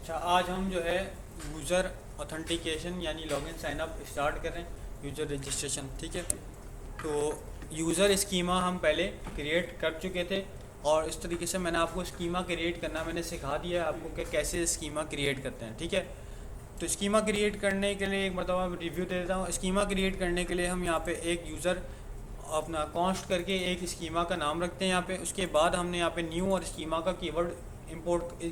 अच्छा, आज हम जो है यूज़र ऑथेंटिकेशन यानी लॉगिन साइन अप स्टार्ट कर रहे हैं, यूज़र रजिस्ट्रेशन। ठीक है, तो यूज़र स्कीमा हम पहले क्रिएट कर चुके थे और इस तरीके से मैंने आपको स्कीमा क्रिएट करना मैंने सिखा दिया है आपको कि कैसे स्कीमा क्रिएट करते हैं। ठीक है, तो स्कीमा क्रिएट करने के लिए एक मरतबा रिव्यू दे देता हूँ। स्कीमा क्रिएट करने के लिए हम यहाँ पे एक यूज़र अपना कॉन्स्ट करके एक स्कीमा का नाम रखते हैं यहाँ पे। उसके बाद हमने यहाँ पे न्यू और स्कीमा का कीवर्ड इंपोर्ट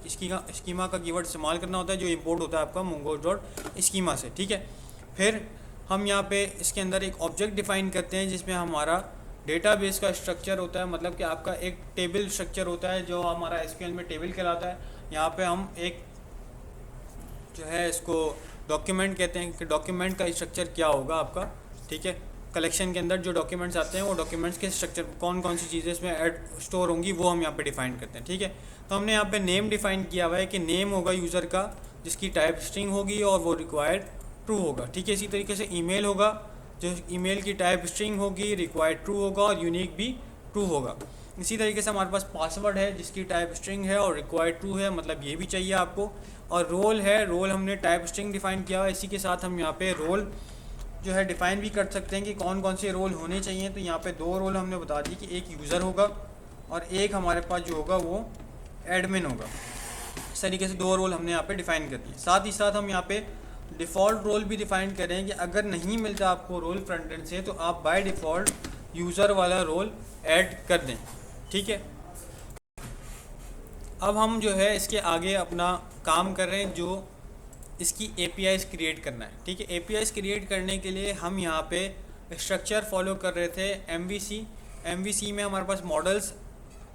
स्कीमा का कीवर्ड इस्तेमाल करना होता है जो इंपोर्ट होता है आपका मोंगो डॉट स्कीमा से। ठीक है, फिर हम यहाँ पे इसके अंदर एक ऑब्जेक्ट डिफाइन करते हैं जिसमें हमारा डेटाबेस का स्ट्रक्चर होता है, मतलब कि आपका एक टेबल स्ट्रक्चर होता है जो हमारा एसक्यूएल में टेबल कहलाता है। यहाँ पे हम एक जो है इसको डॉक्यूमेंट कहते हैं कि डॉक्यूमेंट का स्ट्रक्चर क्या होगा आपका। ठीक है, कलेक्शन के अंदर जो डॉक्यूमेंट्स आते हैं वो डॉक्यूमेंट्स के स्ट्रक्चर कौन कौन सी चीज़ें इसमें ऐड स्टोर होंगी वो हम यहाँ पे डिफाइन करते हैं। ठीक है, तो हमने यहाँ पे नेम डिफाइन किया हुआ है कि नेम होगा यूज़र का जिसकी टाइप स्ट्रिंग होगी और वो रिक्वायर्ड ट्रू होगा। ठीक है, इसी तरीके से ईमेल होगा जो ईमेल की टाइप स्ट्रिंग होगी, रिक्वायर्ड ट्रू होगा और यूनिक भी ट्रू होगा। इसी तरीके से हमारे पास पासवर्ड है जिसकी टाइप स्ट्रिंग है और रिक्वायर्ड ट्रू है, मतलब ये भी चाहिए आपको। और रोल है, रोल हमने टाइप स्ट्रिंग डिफाइन किया हुआ है। इसी के साथ हम यहाँ पे रोल जो है डिफ़ाइन भी कर सकते हैं कि कौन कौन से रोल होने चाहिए। तो यहाँ पे दो रोल हमने बता दी कि एक यूज़र होगा और एक हमारे पास जो होगा वो एडमिन होगा। इस तरीके से दो रोल हमने यहाँ पे डिफ़ाइन कर दिए। साथ ही साथ हम यहाँ पे डिफ़ॉल्ट रोल भी डिफ़ाइन करें कि अगर नहीं मिलता आपको रोल फ्रंट एंड से तो आप बाय डिफ़ॉल्ट यूज़र वाला रोल ऐड कर दें। ठीक है, अब हम जो है इसके आगे अपना काम कर रहे हैं जो इसकी APIs क्रिएट करना है। ठीक है, APIs क्रिएट करने के लिए हम यहाँ पे स्ट्रक्चर फॉलो कर रहे थे MVC में हमारे पास मॉडल्स,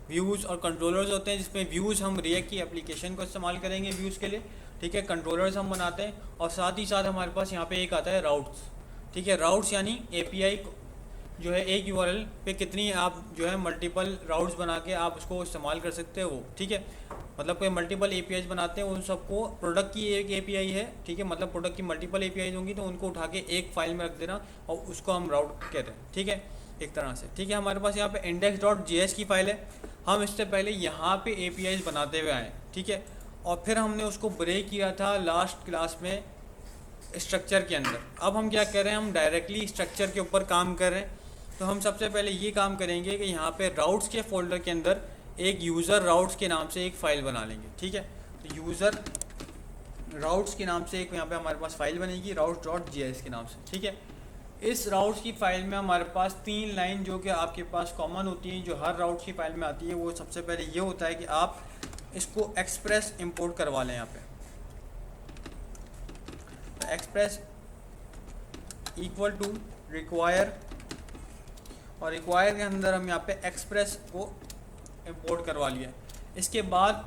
व्यूज़ और कंट्रोलर्स होते हैं, जिसमें व्यूज़ हम रिएक्ट की एप्लीकेशन को इस्तेमाल करेंगे व्यूज़ के लिए। ठीक है, कंट्रोलर्स हम बनाते हैं और साथ ही साथ हमारे पास यहाँ पे एक आता है राउट्स। ठीक है, राउट्स यानी API जो है एक URL पे कितनी आप जो है मल्टीपल राउट्स बना के आप उसको इस्तेमाल कर सकते हो वो। ठीक है, मतलब कोई मल्टीपल APIs बनाते हैं उन सबको प्रोडक्ट की एक API है। ठीक है, मतलब प्रोडक्ट की मल्टीपल APIs होंगी तो उनको उठा के एक फाइल में रख देना और उसको हम राउट कहते हैं। ठीक है, एक तरह से। ठीक है, हमारे पास यहाँ पे index.js की फ़ाइल है। हम इससे पहले यहाँ पे APIs बनाते हुए आए। ठीक है, और फिर हमने उसको ब्रेक किया था लास्ट क्लास में स्ट्रक्चर के अंदर। अब हम क्या कर रहे हैं, हम डायरेक्टली स्ट्रक्चर के ऊपर काम कर रहे हैं। तो हम सबसे पहले ये काम करेंगे कि यहाँ पे राउट्स के फोल्डर के अंदर एक यूज़र राउट्स के नाम से एक फ़ाइल बना लेंगे। ठीक है, तो यूज़र राउट्स के नाम से एक यहाँ पे हमारे पास फ़ाइल बनेगी routes.js के नाम से। ठीक है, इस राउट्स की फ़ाइल में हमारे पास 3 लाइन जो कि आपके पास कॉमन होती हैं जो हर राउट्स की फ़ाइल में आती है। वो सबसे पहले ये होता है कि आप इसको एक्सप्रेस इंपोर्ट करवा लें यहाँ पे। तो एक्सप्रेस इक्वल टू रिक्वायर और रिक्वायर के अंदर हम यहाँ पे एक्सप्रेस को इंपोर्ट करवा लिया। इसके बाद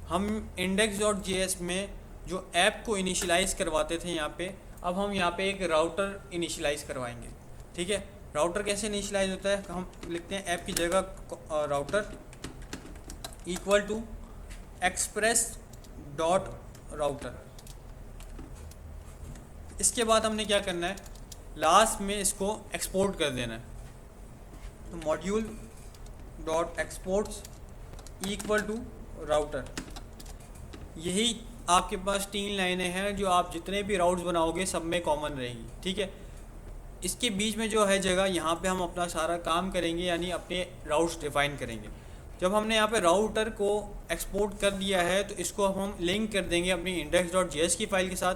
हम index.js में जो ऐप को इनिशियलाइज़ करवाते थे यहाँ पे, अब हम यहाँ पे एक राउटर इनिशियलाइज़ करवाएंगे। ठीक है, राउटर कैसे इनिशियलाइज़ होता है, हम लिखते हैं ऐप की जगह router equal to express dot router. इसके बाद हमने क्या करना है, लास्ट में इसको एक्सपोर्ट कर देना है। तो module dot exports equal to router. यही आपके पास 3 लाइनें हैं जो आप जितने भी राउट्स बनाओगे सब में कॉमन रहेंगी। ठीक है, इसके बीच में जो है जगह यहाँ पे हम अपना सारा काम करेंगे यानी अपने राउट्स डिफाइन करेंगे। जब हमने यहाँ पे राउटर को एक्सपोर्ट कर दिया है तो इसको हम लिंक कर देंगे अपनी index.js की फ़ाइल के साथ।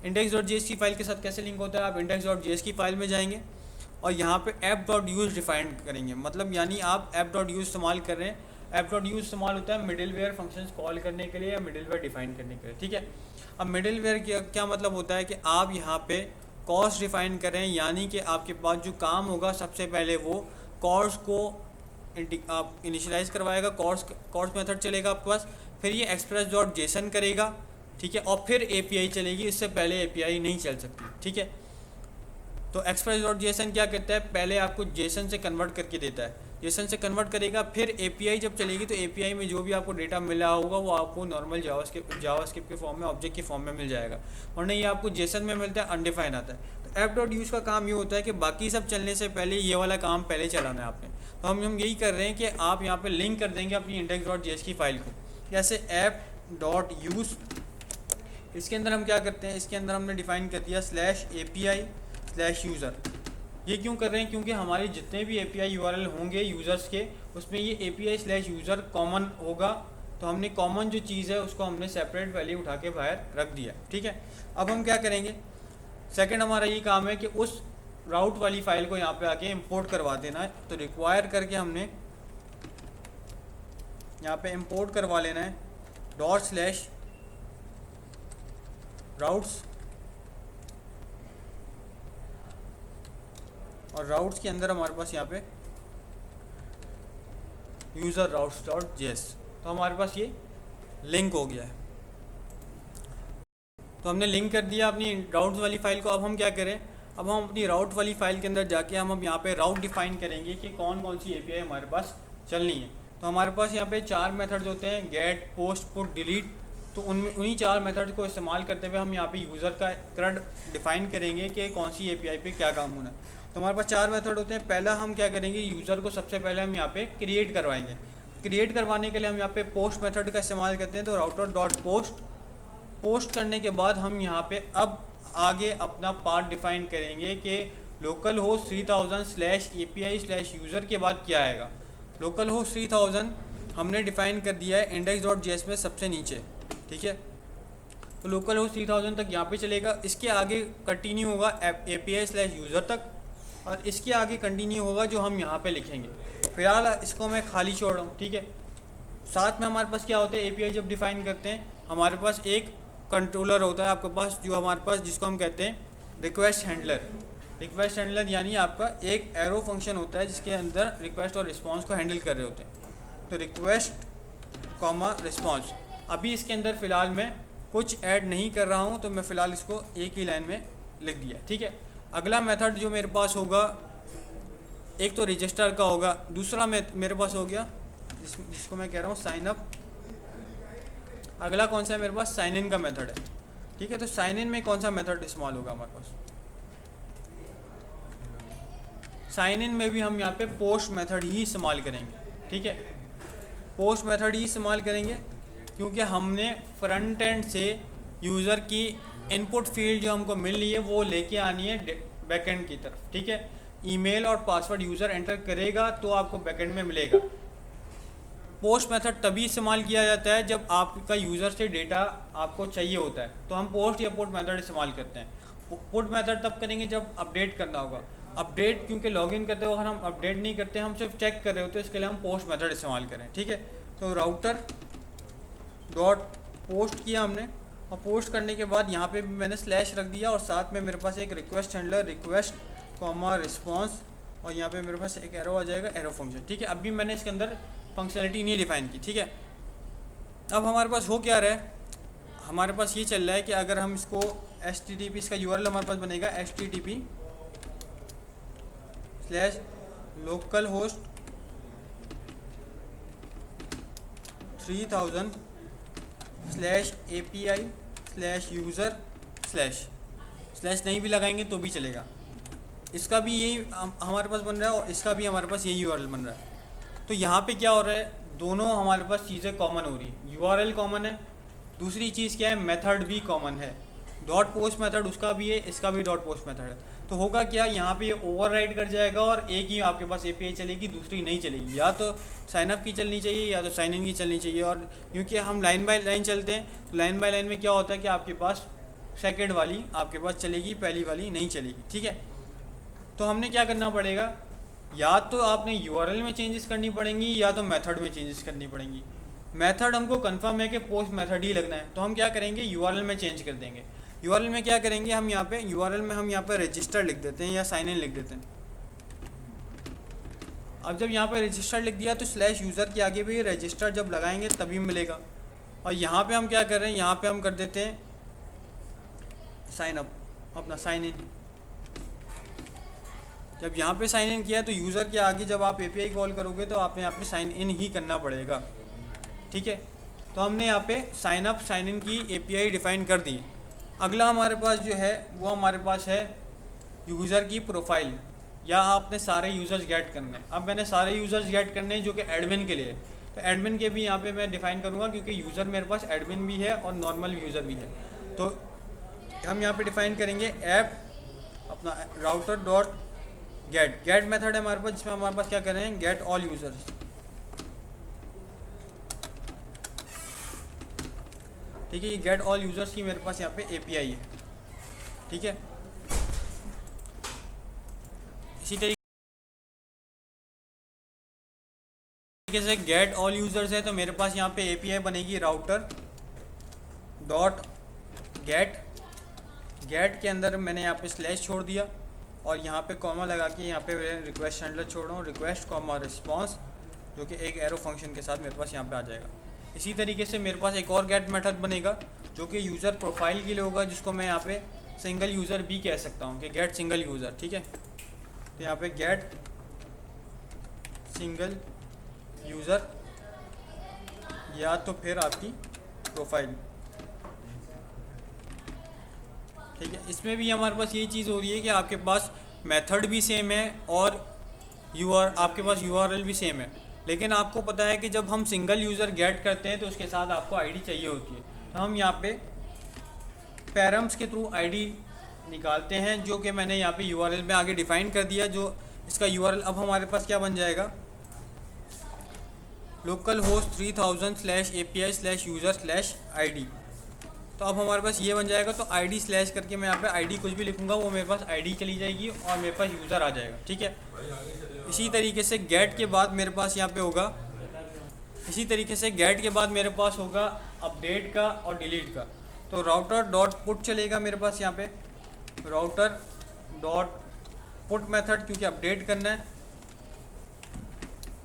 index.js की फ़ाइल के साथ कैसे लिंक होता है, आप index.js की फ़ाइल में जाएंगे और यहाँ पे app.use डिफाइन करेंगे, मतलब यानी आप app.use इस्तेमाल कर रहे हैं। app.use इस्तेमाल होता है मिडिलवेयर फंक्शंस कॉल करने के लिए या मिडिलवेयर डिफाइन करने के लिए। ठीक है, अब मिडिलवेयर क्या मतलब होता है कि आप यहाँ पे कॉस्ट डिफाइन करें, यानी कि आपके पास जो काम होगा सबसे पहले वो कॉस्ट को आप इनिशियलाइज़ करवाएगा, कॉस्ट मेथड चलेगा आपके पास, फिर ये express.json करेगा। ठीक है, और फिर API चलेगी, इससे पहले API नहीं चल सकती। ठीक है, तो express.json क्या कहता है, पहले आपको जेसन से कन्वर्ट करके देता है, जेसन से कन्वर्ट करेगा, फिर API जब चलेगी तो API में जो भी आपको डेटा मिला होगा वो आपको नॉर्मल जावास्क्रिप्ट के फॉर्म में, ऑब्जेक्ट के फॉर्म में मिल जाएगा, और नहीं आपको जेसन में मिलता है, अनडिफाइन आता है। तो ऐप.यूज़ का काम ये होता है कि बाकी सब चलने से पहले ये वाला काम पहले चलाना है आपने। तो हम यही कर रहे हैं कि आप यहाँ पर लिंक कर देंगे अपनी index.js की फ़ाइल को, जैसे ऐप.यूज़ इसके अंदर हम क्या करते हैं, इसके अंदर हमने डिफ़ाइन कर दिया /API/यूज़र। ये क्यों कर रहे हैं, क्योंकि हमारे जितने भी API URL होंगे यूज़र्स के, उसमें ये API/यूज़र कॉमन होगा। तो हमने कॉमन जो चीज़ है उसको हमने सेपरेट वैल्यू उठा के बाहर रख दिया, ठीक है। अब हम क्या करेंगे, सेकंड हमारा ये काम है कि उस राउट वाली फ़ाइल को यहाँ पे आके इंपोर्ट करवा देना है। तो रिक्वायर करके हमने यहाँ पे इंपोर्ट करवा लेना है ./routes, और राउट्स के अंदर हमारे पास यहाँ पे यूज़र routes.js। तो हमारे पास ये लिंक हो गया है। तो हमने लिंक कर दिया अपनी राउट्स वाली फ़ाइल को। अब हम क्या करें, अब हम अपनी राउट वाली फ़ाइल के अंदर जाके हम यहाँ पे राउट डिफ़ाइन करेंगे कि कौन कौन सी API हमारे पास चलनी है। तो हमारे पास यहाँ पे 4 मेथड्स होते हैं, गेट, पोस्ट, पुट, डिलीट। तो उन्हीं 4 मेथड्स को इस्तेमाल करते हुए हम यहाँ पे यूज़र का CRUD डिफ़ाइन करेंगे कि कौन सी API पे क्या काम होना है। तो हमारे पास 4 मेथड होते हैं। पहला हम क्या करेंगे, यूज़र को सबसे पहले हम यहाँ पे क्रिएट करवाएंगे। क्रिएट करवाने के लिए हम यहाँ पे पोस्ट मेथड का इस्तेमाल करते हैं। तो router.post करने के बाद हम यहाँ पे अब आगे अपना पार्ट डिफ़ाइन करेंगे कि लोकल होस्ट 3000/API/यूज़र के बाद क्या आएगा। लोकल होस्ट 3000 हमने डिफ़ाइन कर दिया है index.js में सबसे नीचे, ठीक है। तो लोकल होस्ट 3000 तक यहाँ पे चलेगा। इसके आगे कंटिन्यू होगा API/यूज़र तक, और इसके आगे कंटिन्यू होगा जो हम यहाँ पे लिखेंगे। फिलहाल इसको मैं खाली छोड़ रहा हूँ, ठीक है। साथ में हमारे पास क्या होता है, API जब डिफ़ाइन करते हैं हमारे पास एक कंट्रोलर होता है आपके पास, जो हमारे पास जिसको हम कहते हैं रिक्वेस्ट हैंडलर। रिक्वेस्ट हैंडलर यानी आपका एक एरो फंक्शन होता है जिसके अंदर रिक्वेस्ट और रिस्पांस को हैंडल कर रहे होते हैं। तो रिक्वेस्ट कॉमा रिस्पांस, अभी इसके अंदर फ़िलहाल मैं कुछ ऐड नहीं कर रहा हूँ, तो मैं फ़िलहाल इसको एक ही लाइन में लिख दिया, ठीक है। अगला मेथड जो मेरे पास होगा, एक तो रजिस्टर का होगा, दूसरा मेरे पास हो गया जिसको मैं कह रहा हूँ साइन अप। अगला कौन सा है मेरे पास, साइन इन का मेथड है, ठीक है। तो साइन इन में कौन सा मेथड इस्तेमाल होगा हमारे पास, साइन इन में भी हम यहाँ पे पोस्ट मेथड ही इस्तेमाल करेंगे, ठीक है। पोस्ट मेथड ही इस्तेमाल करेंगे क्योंकि हमने फ्रंट एंड से यूज़र की इनपुट फील्ड जो हमको मिल रही है वो लेके आनी है बैकएंड की तरफ, ठीक है। ईमेल और पासवर्ड यूज़र एंटर करेगा तो आपको बैकएंड में मिलेगा। पोस्ट मेथड तभी इस्तेमाल किया जाता है जब आपका यूज़र से डेटा आपको चाहिए होता है, तो हम पोस्ट या पुट मेथड इस्तेमाल करते हैं। पुट मेथड तब करेंगे जब अपडेट करना होगा। अपडेट क्योंकि लॉगिन करते वक्त हम अपडेट नहीं करते, हम सिर्फ चेक कर रहे होते हैं, इसके लिए हम पोस्ट मेथड इस्तेमाल करें, ठीक है। तो router.post किया हमने, और पोस्ट करने के बाद यहाँ पे भी मैंने स्लैश रख दिया, और साथ में मेरे पास एक request handler request comma response, और यहाँ पे मेरे पास एक एरो आ जाएगा, एरो फंक्शन, ठीक है। अभी मैंने इसके अंदर फंक्शनलिटी नहीं डिफाइन की, ठीक है। अब हमारे पास हो क्या रहा है, हमारे पास ये चल रहा है कि अगर हम इसको HTTP, इसका URL हमारे पास बनेगा http/localhost 3000/API/user/ स्लैश नहीं भी लगाएंगे तो भी चलेगा। इसका भी यही हमारे पास बन रहा है, और इसका भी हमारे पास यही URL बन रहा है। तो यहाँ पे क्या हो रहा है, दोनों हमारे पास चीज़ें कॉमन हो रही है। URL कॉमन है, दूसरी चीज़ क्या है, मेथड भी कॉमन है। .post मेथड उसका भी है, इसका भी .post मेथड है। तो होगा क्या, यहाँ पे ये ओवरराइड कर जाएगा और एक ही आपके पास API चलेगी, दूसरी नहीं चलेगी। या तो साइन अप की चलनी चाहिए या तो साइन इन की चलनी चाहिए। और क्योंकि हम लाइन बाय लाइन चलते हैं, तो लाइन बाय लाइन में क्या होता है कि आपके पास सेकेंड वाली आपके पास चलेगी, पहली वाली नहीं चलेगी, ठीक है। तो हमने क्या करना पड़ेगा, या तो आपने URL में चेंजेस करनी पड़ेंगी या तो मेथड में चेंजेस करनी पड़ेंगी। मेथड हमको कंफर्म है कि पोस्ट मेथड ही लगना है, तो हम क्या करेंगे, URL में चेंज कर देंगे। URL में क्या करेंगे, हम यहाँ पे URL में हम यहाँ पे रजिस्टर लिख देते हैं या साइन इन लिख देते हैं। अब जब यहाँ पे रजिस्टर लिख दिया तो /यूज़र के आगे भी रजिस्टर जब लगाएंगे तभी मिलेगा। और यहाँ पे हम क्या कर रहे हैं, यहाँ पे हम कर देते हैं साइन अप, अपना साइन इन। जब यहाँ पे साइन इन किया तो यूज़र के आगे जब आप API कॉल करोगे तो आपने यहाँ पे साइन इन ही करना पड़ेगा, ठीक है। तो हमने यहाँ पे साइन अप साइन इन की API डिफ़ाइन कर दी। अगला हमारे पास जो है वो हमारे पास है यूज़र की प्रोफाइल, या आपने सारे यूज़र्स गेट करने हैं। अब मैंने सारे यूज़र्स गेट करने हैं जो कि एडमिन के लिए, तो एडमिन के भी यहाँ पे मैं डिफ़ाइन करूँगा क्योंकि यूज़र मेरे पास एडमिन भी है और नॉर्मल यूज़र भी है। तो हम यहाँ पे डिफाइन करेंगे ऐप अपना राउटर डॉट गेट मेथड है हमारे पास, जिसमें हमारे पास क्या कर रहे हैं, गेट ऑल यूजर्स। ठीक है, ये गेट ऑल यूजर्स की मेरे पास यहाँ पे एपीआई है। ठीक है, इसी तरीके से गेट ऑल यूजर्स है तो मेरे पास यहाँ पे एपीआई बनेगी राउटर डॉट गेट के अंदर मैंने यहाँ पे स्लैश छोड़ दिया और यहाँ पे कॉमा लगा के यहाँ पे रिक्वेस्ट हैंडलर छोड़ रहा हूँ, रिक्वेस्ट कॉमा रिस्पॉन्स, जो कि एक एरो फंक्शन के साथ मेरे पास यहाँ पे आ जाएगा। इसी तरीके से मेरे पास एक और गेट मेथड बनेगा जो कि यूज़र प्रोफाइल के लिए होगा, जिसको मैं यहाँ पे सिंगल यूज़र भी कह सकता हूँ कि गेट सिंगल यूज़र। ठीक है, तो यहाँ पे गेट सिंगल यूज़र या तो फिर आपकी प्रोफाइल। ठीक है, इसमें भी हमारे पास यही चीज़ हो रही है कि आपके पास मेथड भी सेम है और आपके पास यूआरएल भी सेम है, लेकिन आपको पता है कि जब हम सिंगल यूज़र गेट करते हैं तो उसके साथ आपको आईडी चाहिए होती है। तो हम यहाँ पे पैरम्स के थ्रू आईडी निकालते हैं, जो कि मैंने यहाँ पे यूआरएल में आगे डिफाइन कर दिया। जो इसका यूआरएल अब हमारे पास क्या बन जाएगा, लोकल होस्ट 3000/API/user/ID। तो अब हमारे पास ये बन जाएगा। तो आईडी स्लैश करके मैं यहाँ पे आईडी कुछ भी लिखूंगा, वो मेरे पास आईडी चली जाएगी और मेरे पास यूज़र आ जाएगा। ठीक है, इसी तरीके से गेट के बाद मेरे पास यहाँ पे होगा, इसी तरीके से गेट के बाद मेरे पास होगा अपडेट का और डिलीट का। तो राउटर डॉट पुट चलेगा मेरे पास यहाँ पे, राउटर डॉट पुट मेथड, क्योंकि अपडेट करना है।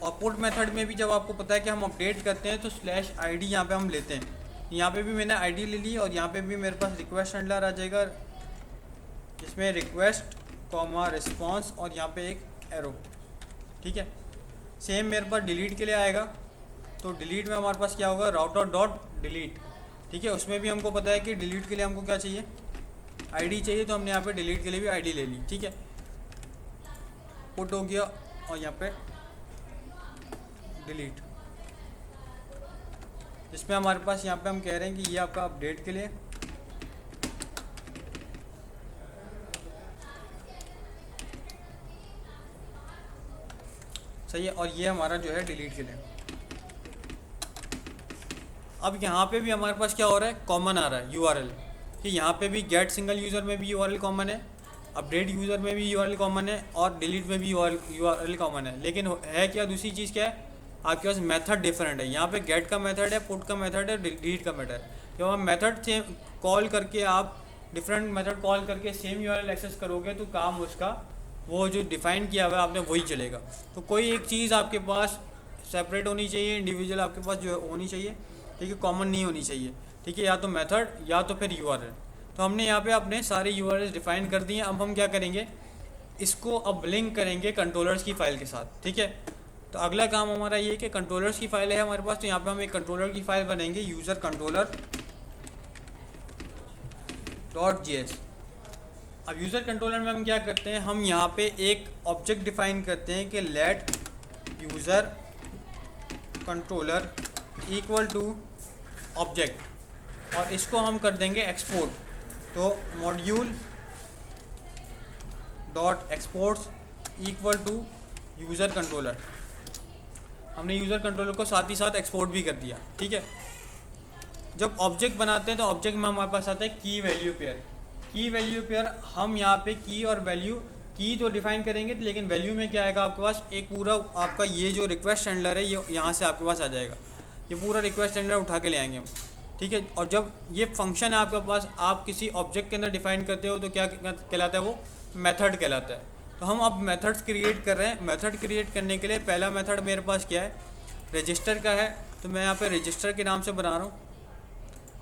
और पुट मेथड में भी जब आपको पता है कि हम अपडेट करते हैं तो स्लैश आईडी यहाँ पे हम लेते हैं। यहाँ पे भी मैंने आईडी ले ली और यहाँ पे भी मेरे पास रिक्वेस्ट हैंडलर आ जाएगा, जिसमें रिक्वेस्ट कॉमा रिस्पॉन्स और यहाँ पे एक एरो। ठीक है, सेम मेरे पास डिलीट के लिए आएगा। तो डिलीट में हमारे पास क्या होगा, राउटर डॉट डिलीट। ठीक है, उसमें भी हमको पता है कि डिलीट के लिए हमको क्या चाहिए, आईडी चाहिए, तो हमने यहाँ पे डिलीट के लिए भी आईडी ले ली। ठीक है, पुट हो गया और यहाँ पे डिलीट, जिसमें हमारे पास यहाँ पे हम कह रहे हैं कि ये आपका अपडेट के लिए, सही है, और ये हमारा जो है डिलीट के लिए। अब यहाँ पे भी हमारे पास क्या हो रहा है, कॉमन आ रहा है यूआरएल, कि यहाँ पे भी गेट सिंगल यूज़र में भी यूआरएल कॉमन है, अपडेट यूज़र में भी यूआरएल कॉमन है और डिलीट में भी यूआरएल कॉमन है। लेकिन है क्या, दूसरी चीज़ क्या है, आपके पास मेथड डिफरेंट है। यहाँ पे गेट का मेथड है, पुट का मेथड है, डिलीट का मेथड है। जब आप मेथड से कॉल करके आप डिफरेंट मेथड कॉल करके सेम यूआरएल एक्सेस करोगे तो काम उसका वो जो डिफ़ाइन किया हुआ है आपने वही चलेगा। तो कोई एक चीज़ आपके पास सेपरेट होनी चाहिए, इंडिविजुअल आपके पास जो होनी चाहिए। ठीक है, कॉमन नहीं होनी चाहिए। ठीक है, या तो मेथड या तो फिर यूआरएल। तो हमने यहाँ पे अपने सारे यूआरएल डिफाइन कर दिए। अब हम क्या करेंगे, इसको अब लिंक करेंगे कंट्रोलर्स की फ़ाइल के साथ। ठीक है, तो अगला काम हमारा ये है कि कंट्रोलर्स की फ़ाइल है हमारे पास, तो यहाँ पे हम एक कंट्रोलर की फ़ाइल बनेंगे, यूज़र कंट्रोलर .js। अब यूज़र कंट्रोलर में हम क्या करते हैं, हम यहाँ पे एक ऑब्जेक्ट डिफाइन करते हैं कि let user controller equal to object, और इसको हम कर देंगे एक्सपोर्ट। तो module dot exports equal to user controller, हमने यूज़र कंट्रोलर को साथ ही साथ एक्सपोर्ट भी कर दिया। ठीक है, जब ऑब्जेक्ट बनाते हैं तो ऑब्जेक्ट में हमारे पास आता है की वैल्यू पेयर। की वैल्यू पेयर हम यहाँ पे की और वैल्यू, की तो डिफाइन करेंगे लेकिन वैल्यू में क्या आएगा आपके पास, एक पूरा आपका ये जो रिक्वेस्ट हैंडलर है ये यहाँ से आपके पास आ जाएगा। ये पूरा रिक्वेस्ट हैंडलर उठा के ले आएंगे हम। ठीक है, और जब ये फंक्शन है आपके पास, आप किसी ऑब्जेक्ट के अंदर डिफाइन करते हो तो क्या कहलाता है, वो मेथड कहलाता है। तो हम अब मेथड्स क्रिएट कर रहे हैं। मेथड क्रिएट करने के लिए पहला मेथड मेरे पास क्या है, रजिस्टर का है। तो मैं यहाँ पे रजिस्टर के नाम से बना रहा हूँ।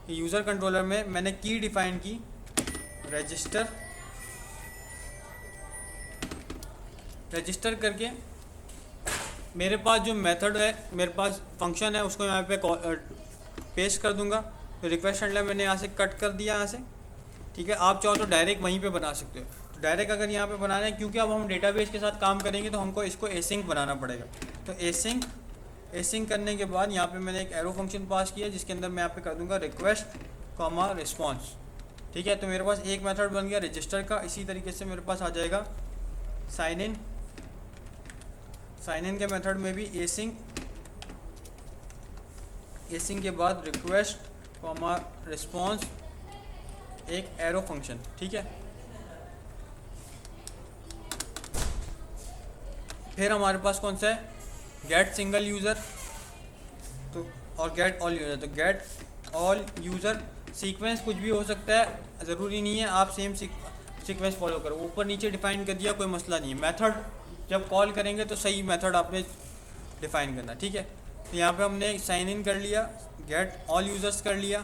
यूज़र कंट्रोलर में मैंने की डिफाइन की रजिस्टर, रजिस्टर करके मेरे पास जो मेथड है, मेरे पास फंक्शन है, उसको यहाँ पे पेस्ट कर दूंगा। तो रिक्वेस्ट हैंडलर मैंने यहाँ से कट कर दिया यहाँ से। ठीक है, आप चाहो तो डायरेक्ट वहीं पे बना सकते हो। डायरेक्ट अगर यहाँ पे बनाना है, क्योंकि अब हम डेटाबेस के साथ काम करेंगे तो हमको इसको एसिंक बनाना पड़ेगा। तो एसिंक करने के बाद यहाँ पे मैंने एक एरो फंक्शन पास किया, जिसके अंदर मैं यहाँ पे कर दूंगा रिक्वेस्ट कॉमा रिस्पॉन्स। ठीक है। तो मेरे पास एक मेथड बन गया रजिस्टर का। इसी तरीके से मेरे पास आ जाएगा साइन इन। साइन इन के मेथड में भी एसिंग के बाद रिक्वेस्ट कॉमा रिस्पॉन्स एक एरो फंक्शन, ठीक है। फिर हमारे पास कौन सा है, गेट सिंगल यूज़र तो और गेट ऑल यूज़र। तो गेट ऑल यूज़र सीक्वेंस कुछ भी हो सकता है, ज़रूरी नहीं है आप सेम सीक्वेंस फॉलो करो। ऊपर नीचे डिफाइन कर दिया, कोई मसला नहीं है। मेथड जब कॉल करेंगे तो सही मेथड आपने डिफाइन करना, ठीक है। तो यहाँ पे हमने साइन इन कर लिया, गेट ऑल यूज़र्स कर लिया,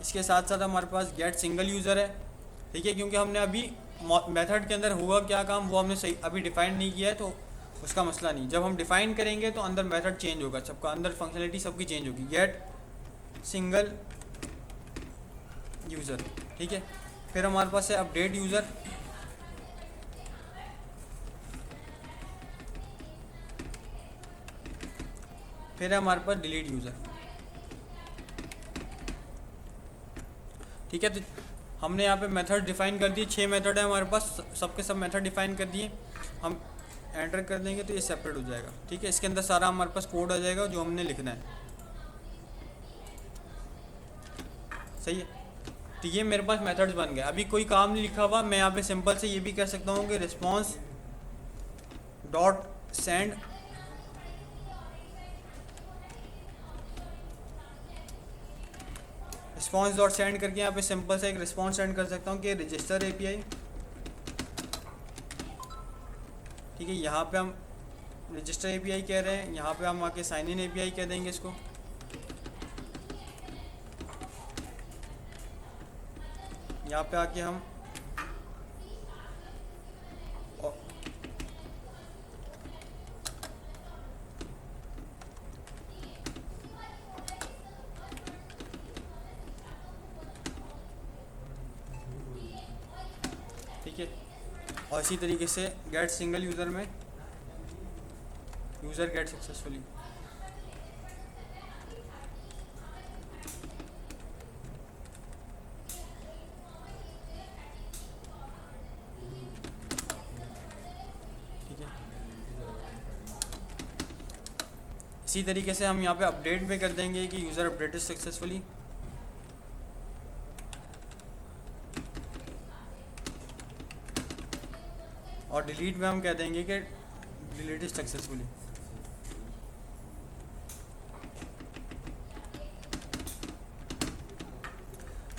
इसके साथ साथ हमारे पास गेट सिंगल यूज़र है, ठीक है। क्योंकि हमने अभी मेथड के अंदर हुआ क्या काम वो हमने सही अभी डिफाइन नहीं किया है, तो उसका मसला नहीं। जब हम डिफाइन करेंगे तो अंदर मेथड चेंज होगा, सबका अंदर फंक्शनलिटी सबकी चेंज होगी। गेट सिंगल यूज़र, ठीक है। फिर हमारे पास है अपडेट यूज़र, फिर है हमारे पास डिलीट यूज़र, ठीक है। तो हमने यहाँ पे मेथड डिफाइन कर दिए, 6 मेथड है हमारे पास, सबके सब मेथड डिफाइन कर दिए। हम एंटर कर देंगे तो ये सेपरेट हो जाएगा, ठीक है। इसके अंदर सारा हमारे पास कोड आ जाएगा जो हमने लिखना है, सही है। तो ये मेरे पास मेथड्स बन गए। अभी कोई काम नहीं लिखा हुआ, मैं यहाँ पे सिंपल से ये भी कर सकता हूँ कि response dot send response dot send करके यहाँ पे सिंपल से एक रिस्पॉन्स सेंड कर सकता हूँ कि रजिस्टर एपीआई, ठीक है। यहाँ पे हम रजिस्टर एपीआई कह रहे हैं, यहाँ पे हम आके साइन इन एपीआई कह देंगे इसको। यहाँ पे आके हम ठीक है। और इसी तरीके से गेट सिंगल यूज़र में यूज़र गेट सक्सेसफुली, ठीक है। इसी तरीके से हम यहाँ पे अपडेट भी कर देंगे कि यूज़र अपडेटेड सक्सेसफुली, और डिलीट में हम कह देंगे कि डिलीटेड सक्सेसफुली।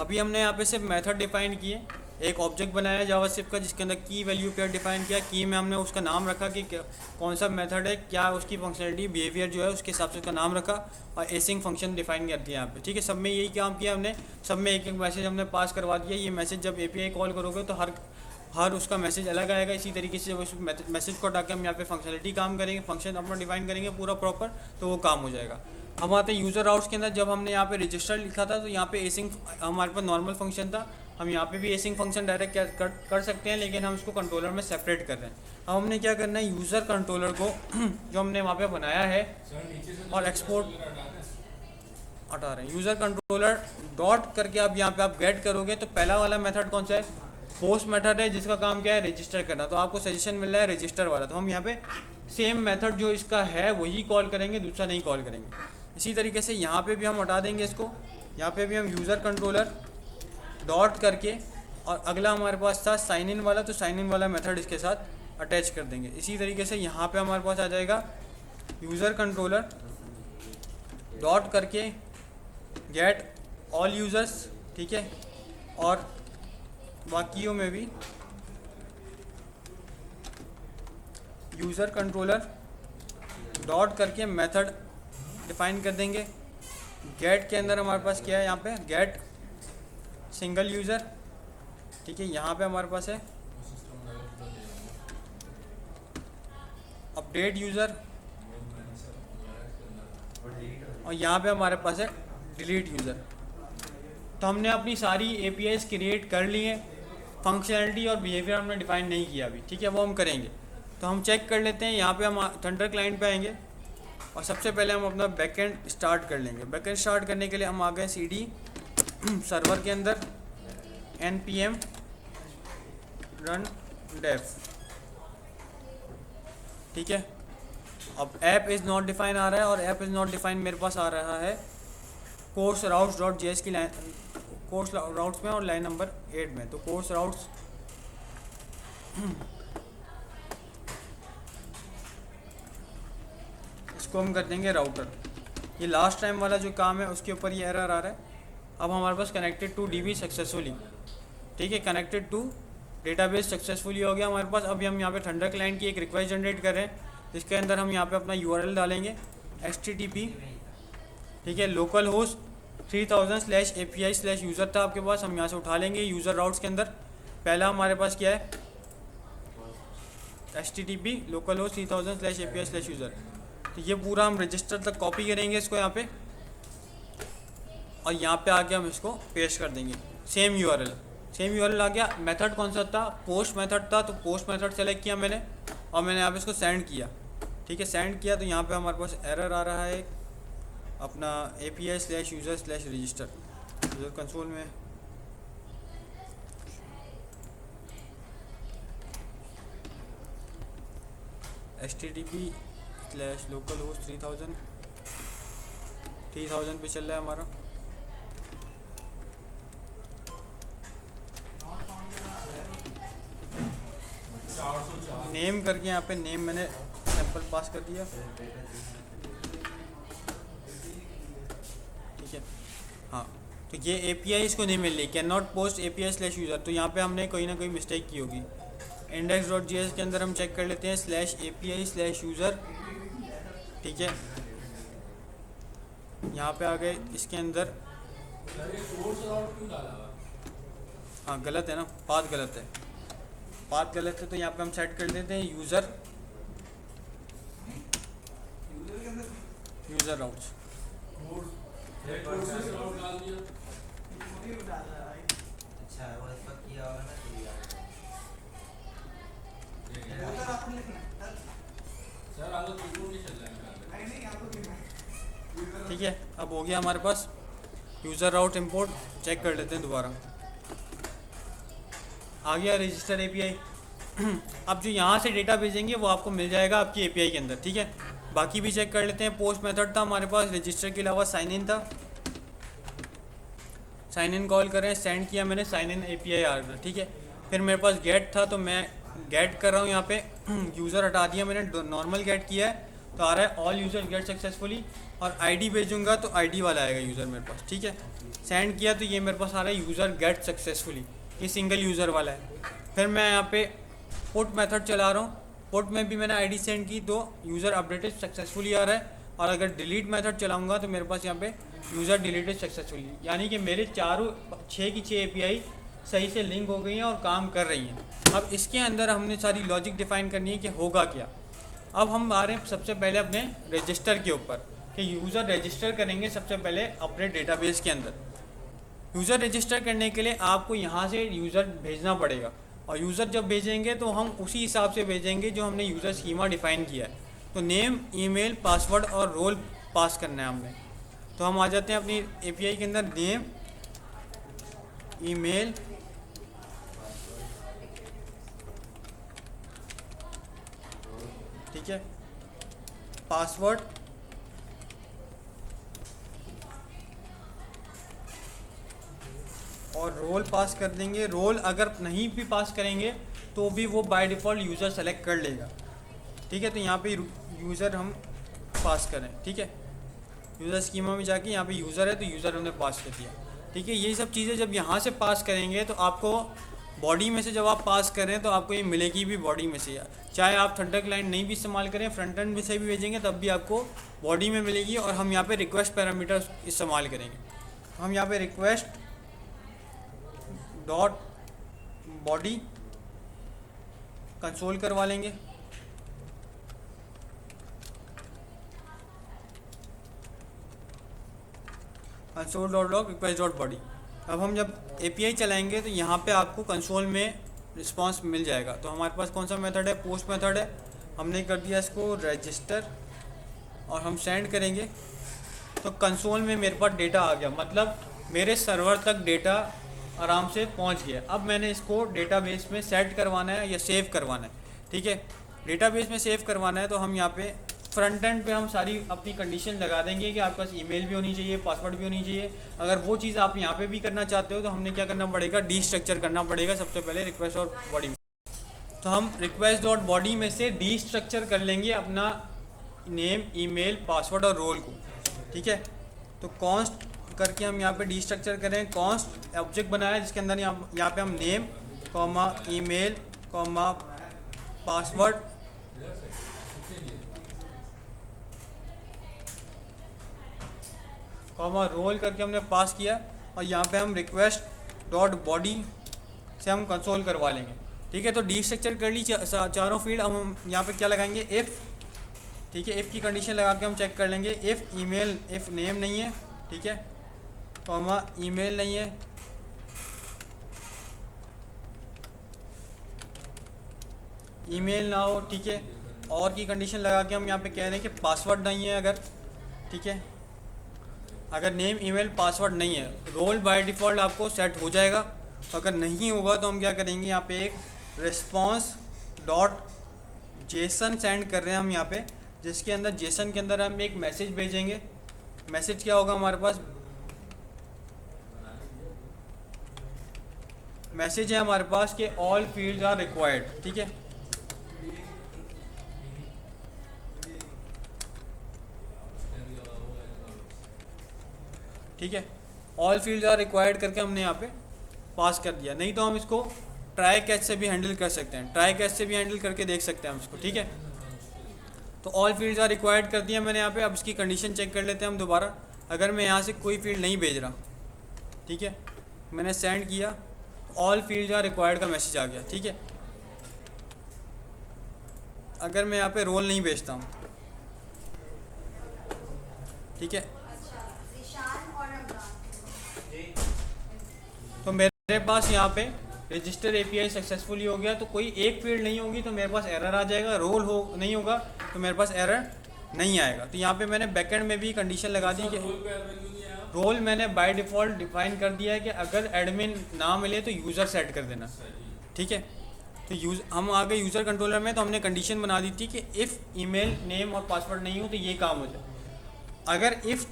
अभी हमने यहाँ पे सिर्फ मेथड डिफाइन किए, एक ऑब्जेक्ट बनाया जावास्क्रिप्ट का जिसके अंदर की वैल्यू पेयर डिफाइन किया। की में हमने उसका नाम रखा कि कौन सा मेथड है, क्या उसकी फंक्शनलिटी बिहेवियर जो है उसके हिसाब से उसका नाम रखा, और एसिंग फंक्शन डिफाइन कर दिया यहाँ पे, ठीक है। सब में यही काम किया हमने, सब में एक एक मैसेज हमने पास करवा दिया। ये मैसेज जब एपीआई कॉल करोगे तो हर उसका मैसेज अलग आएगा। इसी तरीके से जब उस मैसेज को हटा के हम यहाँ पे फंक्शनलिटी काम करेंगे, फंक्शन अपना डिफाइन करेंगे पूरा प्रॉपर, तो वो काम हो जाएगा। हम आते हैं यूज़र आउट्स के अंदर। जब हमने यहाँ पे रजिस्टर लिखा था तो यहाँ पे एसिंग हमारे पास नॉर्मल फंक्शन था, हम यहाँ पे भी एसिंग फंक्शन डायरेक्ट कर सकते हैं, लेकिन हम इसको कंट्रोलर में सेपरेट कर रहे हैं। अब हमने क्या करना है, यूज़र कंट्रोलर को जो हमने वहाँ पे बनाया है और एक्सपोर्ट हटा रहे हैं। यूज़र कंट्रोलर डॉट करके अब यहाँ पे आप गेट करोगे तो पहला वाला मेथड कौन सा है, पोस्ट मेथड है, जिसका काम क्या है, रजिस्टर करना। तो आपको सजेशन मिल रहा है रजिस्टर वाला, तो हम यहाँ पे सेम मेथड जो इसका है वही कॉल करेंगे, दूसरा नहीं कॉल करेंगे। इसी तरीके से यहाँ पे भी हम हटा देंगे इसको, यहाँ पे भी हम यूज़र कंट्रोलर डॉट करके, और अगला हमारे पास था साइन इन वाला, तो साइन इन वाला मेथड इसके साथ अटैच कर देंगे। इसी तरीके से यहाँ पे हमारे पास आ जाएगा यूज़र कंट्रोलर डॉट करके गेट ऑल यूज़र्स, ठीक है। और बाकियों में भी यूज़र कंट्रोलर डॉट करके मेथड डिफाइन कर देंगे। गेट के अंदर हमारे पास क्या है, यहाँ पे गेट सिंगल यूज़र, ठीक है। यहाँ पे हमारे पास है अपडेट यूज़र, और यहाँ पे हमारे पास है डिलीट यूज़र। तो हमने अपनी सारी एपीआईज क्रिएट कर ली हैं, फंक्शनलिटी और बिहेवियर हमने डिफाइन नहीं किया अभी, ठीक है, वो हम करेंगे। तो हम चेक कर लेते हैं। यहाँ पे हम थंडर क्लाइंट पे आएंगे और सबसे पहले हम अपना बैकएंड स्टार्ट कर लेंगे। बैकएंड स्टार्ट करने के लिए हम आ गए सीडी सर्वर के अंदर, npm run dev, ठीक है। अब ऐप इज़ नॉट डिफाइन आ रहा है और ऐप इज़ नॉट डिफाइन मेरे पास आ रहा है कोर्स राउट्स डॉट जेएस की लाइन, कोर्स राउट्स में और लाइन नंबर 8 में। तो कोर्स राउट्स इसको हम कर देंगे राउटर। ये लास्ट टाइम वाला जो काम है उसके ऊपर ये एरर आ रहा है। अब हमारे पास कनेक्टेड टू डीबी सक्सेसफुली, ठीक है, कनेक्टेड टू डेटाबेस सक्सेसफुली हो गया हमारे पास। अभी हम यहाँ पे थंडर क्लाइंट की एक रिक्वेस्ट जनरेट कर रहे हैं जिसके अंदर हम यहाँ पे अपना यूआरएल डालेंगे http, ठीक है, लोकल होस्ट 3000/API/यूज़र था आपके पास, हम यहाँ से उठा लेंगे यूज़र राउट्स के अंदर। पहला हमारे पास क्या है, http लोकल होस्ट 3000/API/यूज़र। तो ये पूरा हम रजिस्टर तक कॉपी करेंगे इसको यहाँ पे, और यहाँ पे आके हम इसको पेस्ट कर देंगे। सेम यूआरएल आ गया। मेथड कौन सा था, पोस्ट मेथड था, तो पोस्ट मेथड सेलेक्ट किया मैंने और मैंने यहाँ पे इसको सेंड किया, ठीक है। सेंड किया तो यहाँ पे हमारे पास एरर आ रहा है अपना API/user/register यूज़र कंसोल में। http/localhost 3000 पे चल रहा है हमारा। नेम करके यहाँ पे नेम मैंने सैंपल पास कर दिया, ठीक है। हाँ, तो ये API इसको नहीं मिल रही, कैन नॉट पोस्ट API/user। तो यहाँ पे हमने कोई ना कोई मिस्टेक की होगी। index.js के अंदर हम चेक कर लेते हैं /API/user, ठीक है। यहाँ पे आ गए इसके अंदर, हाँ गलत है ना, पाथ गलत है, तो यहाँ पे हम सेट कर देते हैं यूज़र राउट्स। ठीक है, अब हो गया हमारे पास यूज़र राउट इंपोर्ट। चेक कर लेते हैं दोबारा, आ गया रजिस्टर API। अब जो यहाँ से डेटा भेजेंगे वो आपको मिल जाएगा आपकी API के अंदर, ठीक है। बाकी भी चेक कर लेते हैं। पोस्ट मेथड था हमारे पास, रजिस्टर के अलावा साइन इन था, साइन इन कॉल करें, सेंड किया मैंने, साइन इन API आ गया, ठीक है। फिर मेरे पास गेट था तो मैं गेट कर रहा हूँ यहाँ पे, यूज़र हटा दिया मैंने, नॉर्मल गेट किया है तो आ रहा है ऑल यूज़र गेट सक्सेसफुली, और ID भेजूँगा तो ID वाला आएगा यूज़र मेरे पास, ठीक है। सेंड किया तो ये मेरे पास आ रहा है यूज़र गेट सक्सेसफुली, ये सिंगल यूज़र वाला है। फिर मैं यहाँ पे पुट मेथड चला रहा हूँ, पुट में भी मैंने ID सेंड की तो यूज़र अपडेटेड सक्सेसफुली आ रहा है। और अगर डिलीट मेथड चलाऊँगा तो मेरे पास यहाँ पे यूज़र डिलीटेड सक्सेसफुली, यानी कि मेरे 6 की 6 API सही से लिंक हो गई हैं और काम कर रही हैं। अब इसके अंदर हमने सारी लॉजिक डिफाइन करनी है कि होगा क्या। अब हम आ रहे हैं सबसे पहले अपने रजिस्टर के ऊपर कि यूज़र रजिस्टर करेंगे सबसे पहले अपने डेटाबेस के अंदर। यूज़र रजिस्टर करने के लिए आपको यहाँ से यूज़र भेजना पड़ेगा, और यूज़र जब भेजेंगे तो हम उसी हिसाब से भेजेंगे जो हमने यूज़र स्कीमा डिफ़ाइन किया है। तो नेम, ईमेल, पासवर्ड और रोल पास करना है हमने। तो हम आ जाते हैं अपनी API के अंदर, नेम, ईमेल, ठीक है, पासवर्ड और रोल पास कर देंगे। रोल अगर नहीं भी पास करेंगे तो भी वो बाय डिफ़ॉल्ट यूज़र सेलेक्ट कर लेगा, ठीक है। तो यहाँ पे यूज़र हम पास करें, ठीक है। यूज़र स्कीमा में जाके यहाँ पे यूज़र है तो यूज़र हमने पास कर दिया, ठीक है। ये सब चीज़ें जब यहाँ से पास करेंगे तो आपको बॉडी में से, जब आप पास करें तो आपको ये मिलेगी भी बॉडी में से। चाहे आप थंडर क्लाइंट नहीं भी इस्तेमाल करें, फ्रंट एंड में से भी भेजेंगे तब भी आपको बॉडी में मिलेगी। और हम यहाँ पे रिक्वेस्ट पैरामीटर इस्तेमाल करेंगे। हम यहाँ पे रिक्वेस्ट डॉट बॉडी कंसोल करवा लेंगे, console dot log request dot body. अब हम जब API चलाएंगे तो यहाँ पे आपको कंसोल में रिस्पांस मिल जाएगा। तो हमारे पास कौन सा मेथड है, पोस्ट मेथड है, हमने कर दिया इसको रजिस्टर और हम सेंड करेंगे तो कंसोल में मेरे पास डेटा आ गया। मतलब मेरे सर्वर तक डेटा आराम से पहुंच गया। अब मैंने इसको डेटाबेस में सेट करवाना है या सेव करवाना है, ठीक है। डेटाबेस में सेव करवाना है तो हम यहाँ पे फ्रंट एंड पे हम सारी अपनी कंडीशन लगा देंगे कि आपके पास ईमेल भी होनी चाहिए, पासवर्ड भी होनी चाहिए। अगर वो चीज़ आप यहाँ पे भी करना चाहते हो तो हमने क्या करना पड़ेगा, डीस्ट्रक्चर करना पड़ेगा सबसे पहले रिक्वेस्ट और बॉडी में। तो हम रिक्वेस्ट डॉट बॉडी में से डीस्ट्रक्चर कर लेंगे अपना नेम, ईमेल, पासवर्ड और रोल को, ठीक है। तो कॉन्स्ट करके हम यहाँ पे डीस्ट्रक्चर करें, कॉन्स्ट ऑब्जेक्ट बनाया जिसके अंदर यहाँ पे हम name comma email comma password comma role करके हमने पास किया, और यहाँ पे हम रिक्वेस्ट डॉट बॉडी से हम कंसोल करवा लेंगे, ठीक है। तो डीस्ट्रक्चर कर ली चारों फील्ड। हम यहाँ पे क्या लगाएंगे, इफ़, ठीक है। इफ़ की कंडीशन लगा के हम चेक कर लेंगे, इफ़ ईमेल, इफ़ नेम नहीं है, ठीक है, कॉमा ईमेल नहीं है, ईमेल ना हो, ठीक है। और की कंडीशन लगा के हम यहाँ पे कह रहे हैं कि पासवर्ड नहीं है अगर, ठीक है। अगर नेम, ईमेल, पासवर्ड नहीं है, रोल बाय डिफ़ॉल्ट आपको सेट हो जाएगा। तो अगर नहीं होगा तो हम क्या करेंगे, यहाँ पे एक रिस्पॉन्स डॉट जेसन सेंड कर रहे हैं हम यहाँ पे, जिसके अंदर जेसन के अंदर हम एक मैसेज भेजेंगे। मैसेज क्या होगा हमारे पास, मैसेज है हमारे पास कि ऑल फील्ड्स आर रिक्वायर्ड, ठीक है। ठीक है, ऑल फील्ड्स आर रिक्वायर्ड करके हमने यहाँ पे पास कर दिया। नहीं तो हम इसको ट्राई कैच से भी हैंडल कर सकते हैं, ट्राई कैच से भी हैंडल करके देख सकते हैं हम इसको, ठीक है। तो ऑल फील्ड्स आर रिक्वायर्ड कर दिया मैंने यहाँ पे। अब इसकी कंडीशन चेक कर लेते हैं हम दोबारा। अगर मैं यहाँ से कोई फील्ड नहीं भेज रहा, ठीक है, मैंने सेंड किया, ऑल फील्ड्स आर रिक्वायर्ड का मैसेज आ गया, ठीक है। अगर मैं यहाँ पे रोल नहीं भेजता हूँ, ठीक है, तो मेरे पास यहाँ पे रजिस्टर एपीआई सक्सेसफुली हो गया। तो कोई एक फील्ड नहीं होगी तो मेरे पास एरर आ जाएगा, रोल हो नहीं होगा तो मेरे पास एरर नहीं आएगा। तो यहाँ पे मैंने बैकएंड में भी कंडीशन लगा दी कि रोल मैंने बाय डिफ़ॉल्ट डिफाइन कर दिया है कि अगर एडमिन ना मिले तो यूज़र सेट कर देना, ठीक है। तो हम आ गए यूज़र कंट्रोलर में, तो हमने कंडीशन बना दी थी कि इफ़ ईमेल, नेम और पासवर्ड नहीं हो तो ये काम हो जाए। अगर इफ़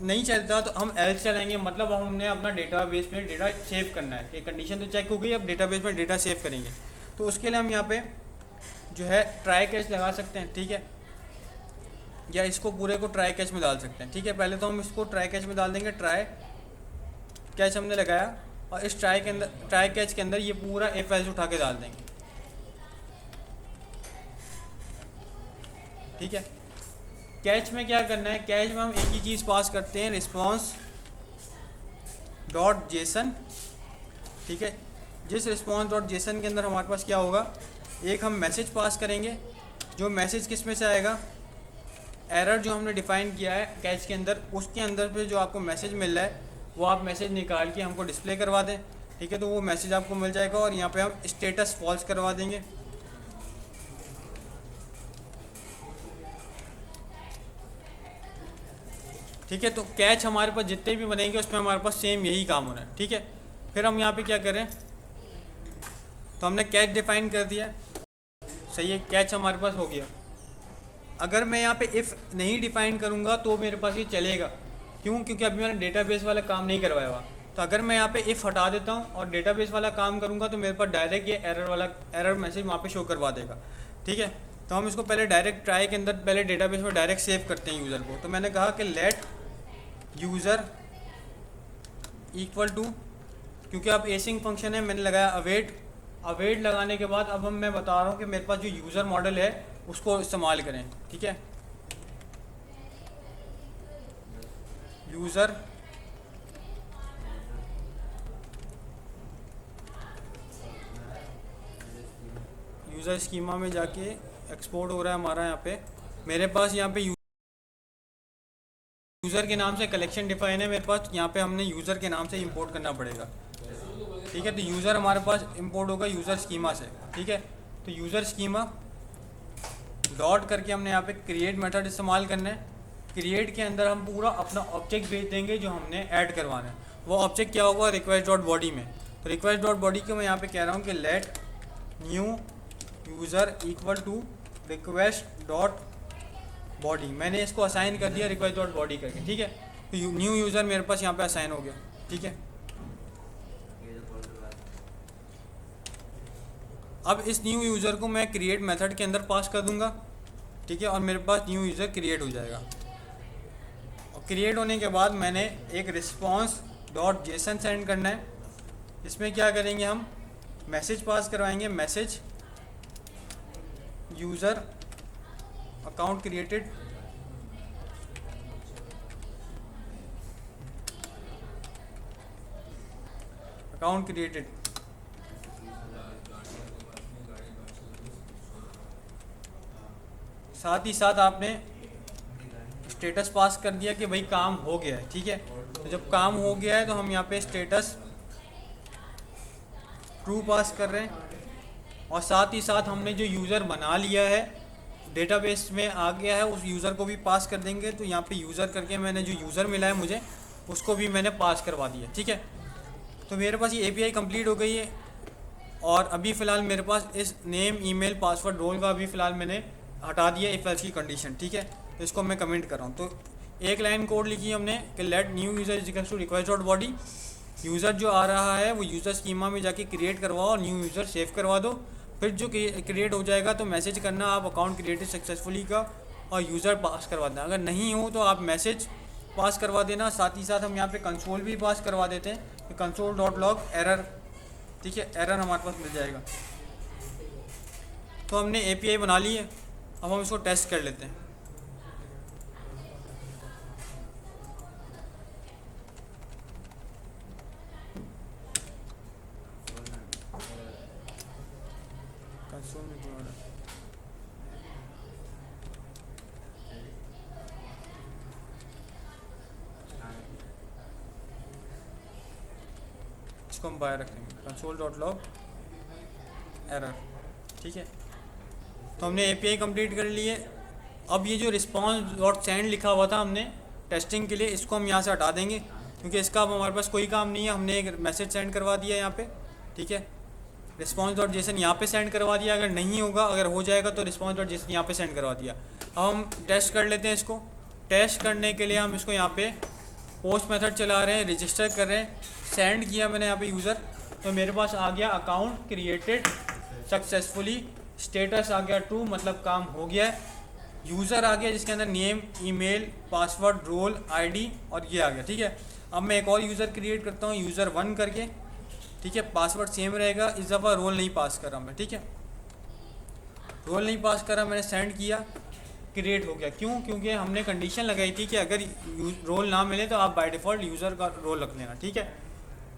नहीं चलता तो हम एल्स चलाएंगे, मतलब हमने अपना डेटाबेस में डेटा सेव करना है। ये कंडीशन तो चेक हो गई, अब डेटाबेस में डेटा सेव करेंगे। तो उसके लिए हम यहाँ पे जो है ट्राई कैच लगा सकते हैं, ठीक है, या इसको पूरे को ट्राई कैच में डाल सकते हैं, ठीक है। पहले तो हम इसको ट्राई कैच में डाल देंगे, ट्राई कैच हमने लगाया, और इस ट्राई कैच के अंदर ये पूरा एफ एल्स उठा के डाल देंगे, ठीक है। कैच में क्या करना है, कैच में हम एक ही चीज़ पास करते हैं, रिस्पॉन्स डॉट जेसन, ठीक है। जिस रिस्पॉन्स डॉट जेसन के अंदर हमारे पास क्या होगा, एक हम मैसेज पास करेंगे। जो मैसेज किस में से आएगा, एरर जो हमने डिफ़ाइन किया है कैच के अंदर, उसके अंदर पे जो आपको मैसेज मिल रहा है वो आप मैसेज निकाल के हमको डिस्प्ले करवा दें, ठीक है। तो वो मैसेज आपको मिल जाएगा, और यहाँ पे हम स्टेटस फॉल्स करवा देंगे, ठीक है। तो कैच हमारे पास जितने भी बनेंगे उसमें हमारे पास सेम यही काम होना है, ठीक है। फिर हम यहाँ पे क्या करें, तो हमने कैच डिफाइन कर दिया, सही है, कैच हमारे पास हो गया। अगर मैं यहाँ पे इफ़ नहीं डिफाइन करूँगा तो मेरे पास ये चलेगा, क्यों, क्योंकि अभी मैंने डेटाबेस वाला काम नहीं करवाया हुआ। तो अगर मैं यहाँ पे इफ़ हटा देता हूँ और डेटाबेस वाला काम करूँगा तो मेरे पास डायरेक्ट ये एरर मैसेज वहाँ पे शो करवा देगा, ठीक है। तो हम इसको पहले डायरेक्ट ट्राई के अंदर पहले डेटाबेस में डायरेक्ट सेव करते हैं यूज़र को। तो मैंने कहा कि लेट यूज़र इक्वल टू, क्योंकि अब एसिंग फंक्शन है, मैंने लगाया अवेट लगाने के बाद अब मैं बता रहा हूँ कि मेरे पास जो यूज़र मॉडल है उसको इस्तेमाल करें, ठीक है। यूज़र स्कीमा में जाके एक्सपोर्ट हो रहा है हमारा, यहाँ पे मेरे पास यहाँ पे यूज़र के नाम से कलेक्शन डिफाइन है मेरे पास, यहाँ पे हमने यूज़र के नाम से इंपोर्ट करना पड़ेगा, ठीक है। तो यूज़र हमारे पास इंपोर्ट होगा यूज़र स्कीमा से, ठीक है। तो यूज़र स्कीमा डॉट करके हमने यहाँ पे क्रिएट मेथड इस्तेमाल करना है। क्रिएट के अंदर हम पूरा अपना ऑब्जेक्ट भेज देंगे जो हमने ऐड करवाना है। वो ऑब्जेक्ट क्या होगा रिक्वेस्ट डॉट बॉडी में। तो रिक्वेस्ट डॉट बॉडी को मैं यहाँ पे कह रहा हूँ कि let new user equal to request dot body. मैंने इसको असाइन कर दिया रिक्वेस्ट डॉट बॉडी करके, ठीक है। तो न्यू यूज़र मेरे पास यहाँ पे असाइन हो गया, ठीक है। अब इस न्यू यूज़र को मैं क्रिएट मेथड के अंदर पास कर दूंगा, ठीक है, और मेरे पास न्यू यूज़र क्रिएट हो जाएगा। और क्रिएट होने के बाद मैंने एक रिस्पॉन्स डॉट जेसन सेंड करना है। इसमें क्या करेंगे, हम मैसेज पास करवाएंगे, message user account created, account created, साथ ही साथ आपने स्टेटस पास कर दिया कि भाई काम हो गया है, ठीक है। तो जब काम हो गया है तो हम यहाँ पे स्टेटस ट्रू पास कर रहे हैं, और साथ ही साथ हमने जो यूज़र बना लिया है डेटाबेस में आ गया है उस यूज़र को भी पास कर देंगे। तो यहाँ पे यूज़र करके मैंने जो यूज़र मिला है मुझे उसको भी मैंने पास करवा दिया, ठीक है। तो मेरे पास ये API कंप्लीट हो गई है, और अभी फ़िलहाल मेरे पास इस नेम ईमेल पासवर्ड रोल का अभी फ़िलहाल मैंने हटा दिया इफ एल्स की कंडीशन, ठीक है। तो इसको मैं कमेंट कर रहा हूँ। तो एक लाइन कोड लिखी हमने कि let new user is equal to request dot body. User जो आ रहा है वो यूज़र स्कीमा में जाके क्रिएट करवाओ और न्यू यूज़र सेव करवा दो। फिर जो क्रिएट हो जाएगा तो मैसेज करना आप अकाउंट क्रिएटेड सक्सेसफुली का, और यूज़र पास करवा देना। अगर नहीं हो तो आप मैसेज पास करवा देना। साथ ही साथ हम यहाँ पे कंसोल भी पास करवा देते हैं कि कंसोल डॉट लॉग एरर, ठीक है, एरर हमारे पास मिल जाएगा। तो हमने API बना ली है, अब हम इसको टेस्ट कर लेते हैं। कंसोल में क्यों आ रहा है? इसको हम बाहर रखेंगे, कंसोल डॉट लॉग एरर, ठीक है। तो हमने API कंप्लीट कर ली है। अब ये जो रिस्पॉन्स डॉट सेंड लिखा हुआ था हमने टेस्टिंग के लिए, इसको हम यहाँ से हटा देंगे क्योंकि इसका अब हमारे पास कोई काम नहीं है। हमने एक मैसेज सेंड करवा दिया यहाँ पे, ठीक है। रिस्पॉन्स डॉट जेसन यहाँ पे सेंड करवा दिया। अगर नहीं होगा, अगर हो जाएगा तो रिस्पॉन्स डॉट जेसन यहाँ पे सेंड करवा दिया। अब हम टेस्ट कर लेते हैं इसको। टेस्ट करने के लिए हम इसको यहाँ पे पोस्ट मेथड चला रहे हैं, रजिस्टर कर रहे हैं, सेंड किया मैंने यहाँ पे यूज़र, तो मेरे पास आ गया अकाउंट क्रिएटेड सक्सेसफुली, स्टेटस आ गया ट्रू, मतलब काम हो गया है। यूज़र आ गया जिसके अंदर name, email, password, role, ID और ये आ गया, ठीक है। अब मैं एक और यूज़र क्रिएट करता हूँ यूज़र 1 करके, ठीक है। पासवर्ड सेम रहेगा, इस दफ़ा रोल नहीं पास कर रहा मैं, ठीक है। रोल नहीं पास कर रहा, मैंने सेंड किया, क्रिएट हो गया। क्यों? क्योंकि हमने कंडीशन लगाई थी कि अगर रोल ना मिले तो आप बाय डिफ़ॉल्ट यूज़र का रोल रख लेना, ठीक है,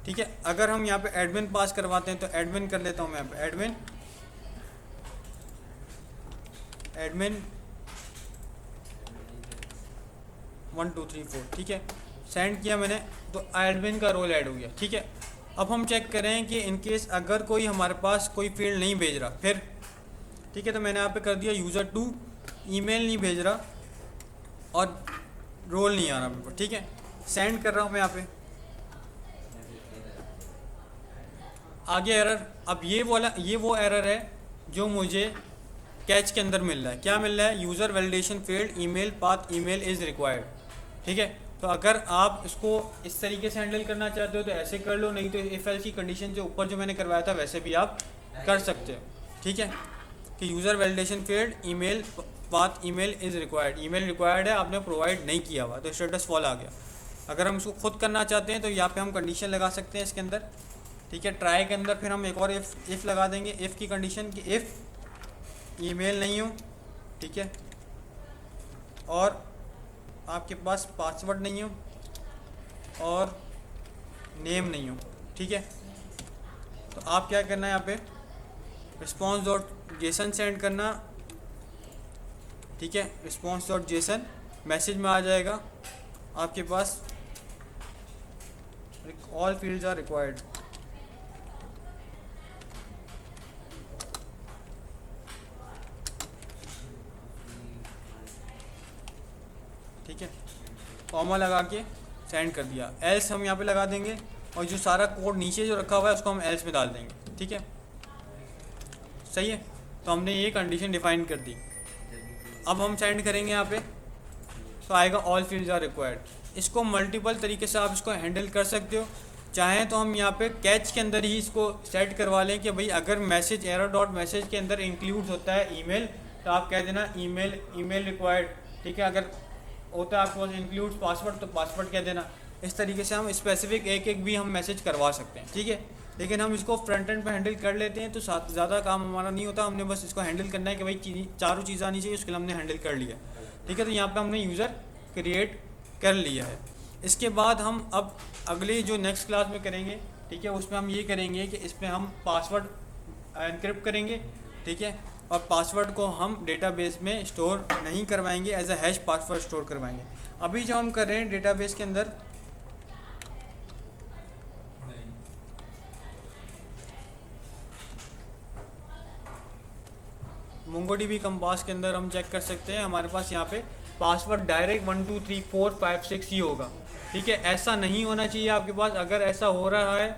ठीक है। अगर हम यहाँ पे एडमिन पास करवाते हैं तो एडमिन कर लेता हूँ मैं यहाँ पे, एडमिन 1 2 3 4, ठीक है। सेंड किया मैंने तो एडमिन का रोल ऐड हो गया, ठीक है। अब हम चेक करें कि इनकेस अगर कोई हमारे पास कोई फील्ड नहीं भेज रहा फिर, ठीक है, तो मैंने यहाँ पे कर दिया यूज़र 2, ईमेल नहीं भेज रहा और रोल नहीं आ रहा मेरे को, ठीक है। सेंड कर रहा हूँ मैं यहाँ पे, आगे एरर। अब ये वो एरर है जो मुझे कैच के अंदर मिल रहा है। क्या मिल रहा है? User validation failed, email path email is required, ठीक है। तो अगर आप इसको इस तरीके से हैंडल करना चाहते हो तो ऐसे कर लो, नहीं तो इफ एल्स की कंडीशन जो ऊपर जो मैंने करवाया था वैसे भी आप कर सकते हो, ठीक है। कि user validation failed, email path email is required, email required है, आपने प्रोवाइड नहीं किया हुआ तो स्टेटस फॉल आ गया। अगर हम इसको खुद करना चाहते हैं तो यहाँ पे हम कंडीशन लगा सकते हैं इसके अंदर, ठीक है। ट्राई के अंदर फिर हम एक और इफ़ लगा देंगे, इफ़ की कंडीशन कि इफ़ ईमेल नहीं हो, ठीक है, और आपके पास पासवर्ड नहीं हो और नेम नहीं हो, ठीक है। तो आप क्या करना है, यहाँ पे रिस्पॉन्स डॉट जेसन सेंड करना, ठीक है। रिस्पॉन्स डॉट जेसन मैसेज में आ जाएगा आपके पास ऑल फील्ड्स आर रिक्वायर्ड, ठीक है। कॉमा लगा के सेंड कर दिया, एल्स हम यहाँ पे लगा देंगे और जो सारा कोड नीचे जो रखा हुआ है उसको हम एल्स में डाल देंगे, ठीक है, सही है। तो हमने ये कंडीशन डिफाइन कर दी। अब हम सेंड करेंगे यहाँ पे तो आएगा ऑल फील्ड्स आर रिक्वायर्ड। इसको मल्टीपल तरीके से आप इसको हैंडल कर सकते हो। चाहें तो हम यहाँ पे कैच के अंदर ही इसको सेट करवा लें कि भाई अगर मैसेज एरर डॉट मैसेज के अंदर इंक्लूड होता है ईमेल, तो आप कह देना ईमेल रिक्वायर्ड, ठीक है। अगर होता है आपके पास इंक्लूड पासवर्ड तो पासवर्ड कह देना। इस तरीके से हम स्पेसिफिक एक भी हम मैसेज करवा सकते हैं, ठीक है। लेकिन हम इसको फ्रंट एंड पे हैंडल कर लेते हैं तो ज़्यादा काम हमारा नहीं होता। हमने बस इसको हैंडल करना है कि भाई चारों चीज़ें आनी चाहिए, उसके लिए हमने हैंडल कर लिया, ठीक है। तो यहाँ पे हमने यूज़र क्रिएट कर लिया है। इसके बाद हम अब अगले जो नेक्स्ट क्लास में करेंगे, ठीक है, उसमें हम ये करेंगे कि इसमें हम पासवर्ड एनक्रिप्ट करेंगे, ठीक है, और पासवर्ड को हम डेटाबेस में स्टोर नहीं करवाएंगे, as a hash password store करवाएंगे। अभी जो हम कर रहे हैं डेटाबेस के अंदर मोंगोडीबी कंपास के अंदर हम चेक कर सकते हैं, हमारे पास यहाँ पे पासवर्ड डायरेक्ट 1 2 3 4 5 6 ही होगा, ठीक है। ऐसा नहीं होना चाहिए आपके पास। अगर ऐसा हो रहा है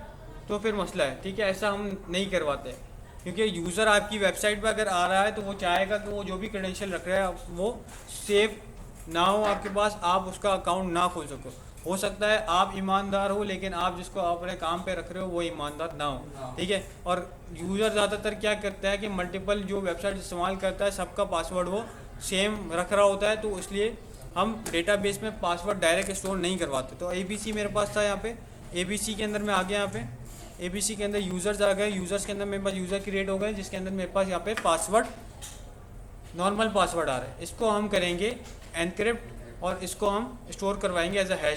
तो फिर मसला है, ठीक है। ऐसा हम नहीं करवाते क्योंकि यूज़र आपकी वेबसाइट पर अगर आ रहा है तो वो चाहेगा कि वो जो भी क्रेडेंशियल रख रहा है वो सेव ना हो आपके पास, आप उसका अकाउंट ना खोल सको। हो सकता है आप ईमानदार हो लेकिन आप जिसको अपने काम पे रख रहे हो वो ईमानदार ना हो, ठीक है। और यूज़र ज़्यादातर क्या करता है कि मल्टीपल जो वेबसाइट इस्तेमाल करता है सबका पासवर्ड वो सेम रख रहा होता है, तो इसलिए हम डेटाबेस में पासवर्ड डायरेक्ट स्टोर नहीं करवाते। तो ABC मेरे पास था, यहाँ पे ABC के अंदर मैं आ गया, यहाँ पे ABC के अंदर यूज़र्स आ गए। यूज़र्स के अंदर मेरे पास यूज़र क्रिएट हो गए जिसके अंदर मेरे पास यहाँ पे पासवर्ड नॉर्मल पासवर्ड आ रहा है। इसको हम करेंगे एनक्रिप्ट और इसको हम स्टोर करवाएंगे एज अ हैश।